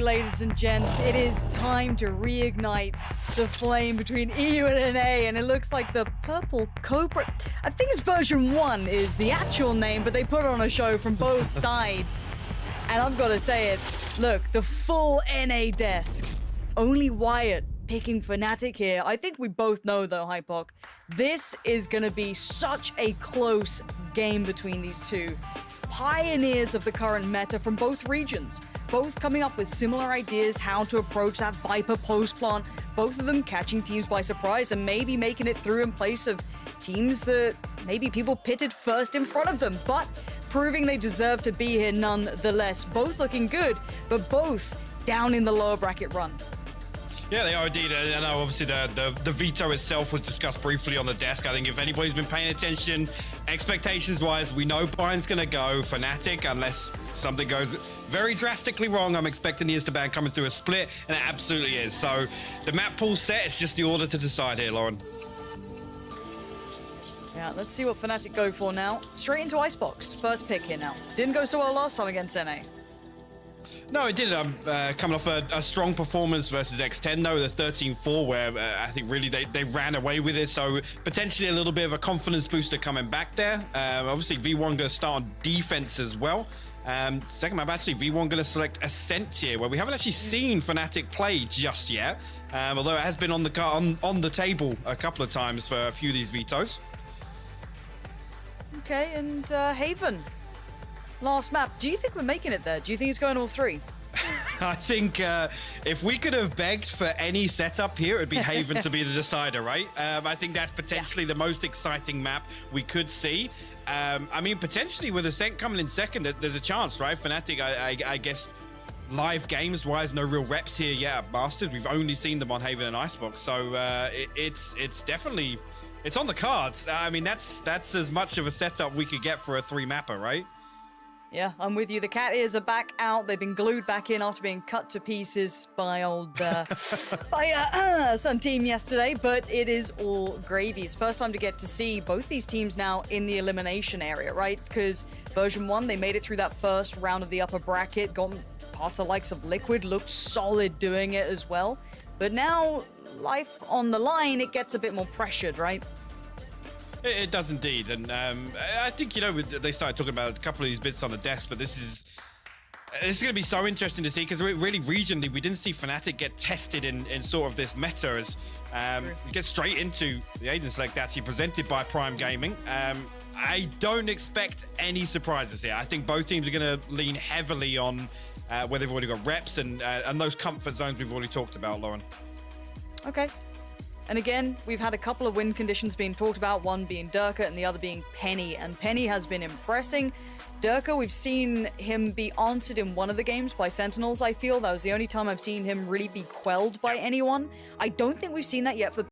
ladies and gents, it is time to reignite the flame between EU and NA, and it looks like the Purple Cobra, I think it's version 1 is the actual name, but they put on a show from both sides. And I've got to say it, look, the full NA desk, only Wyatt picking Fnatic here. I think we both know though, Hypoc, this is going to be such a close game between these two pioneers of the current meta from both regions, both coming up with similar ideas how to approach that Viper post plant, both of them catching teams by surprise and maybe making it through in place of teams that maybe people pitted first in front of them, but proving they deserve to be here nonetheless. Both looking good, but both down in the lower bracket run. Yeah, they are indeed. I know obviously the veto itself was discussed briefly on the desk. I think if anybody's been paying attention, expectations-wise, we know Brian's going to go Fnatic unless something goes very drastically wrong. I'm expecting the Instaban coming through a split, and it absolutely is. So the map pool set, it's just the order to decide here, Lauren. Yeah, let's see what Fnatic go for now. Straight into Icebox. First pick here now. Didn't go so well last time against NA. No, it did. Coming off a strong performance versus X10, though, the 13-4, where I think really they ran away with it. So potentially a little bit of a confidence booster coming back there. Obviously, V1 going to start on defense as well. Second map, actually, V1 going to select Ascent here, where we haven't actually seen Fnatic play just yet. Although it has been on the table a couple of times for a few of these vetoes. Okay, and Haven. Last map. Do you think we're making it there? Do you think it's going all three? I think if we could have begged for any setup here, it'd be Haven to be the decider, right? I think that's potentially the most exciting map we could see. I mean, potentially with Ascent coming in second, there's a chance, right? Fnatic, I guess, live games-wise, no real reps here yet at Boaster. We've only seen them on Haven and Icebox, so it's definitely, it's on the cards. I mean, that's as much of a setup we could get for a three-mapper, right? Yeah, I'm with you. The cat ears are back out. They've been glued back in after being cut to pieces by Sun Team yesterday, but it is all gravy. It's first time to get to see both these teams now in the elimination area, right? Because version 1, they made it through that first round of the upper bracket, got past the likes of Liquid, looked solid doing it as well. But now, life on the line, it gets a bit more pressured, right? It does indeed, and I think, you know, they started talking about a couple of these bits on the desk, but this is going to be so interesting to see, because really regionally we didn't see Fnatic get tested in sort of this meta as you get straight into the Aiden Select actually presented by Prime Gaming. I don't expect any surprises here. I think both teams are going to lean heavily on where they've already got reps and those comfort zones we've already talked about, Lauren. Okay. And again, we've had a couple of win conditions being talked about, one being Durka and the other being Penny. And Penny has been impressing. Durka, we've seen him be answered in one of the games by Sentinels, I feel. That was the only time I've seen him really be quelled by anyone. I don't think we've seen that yet for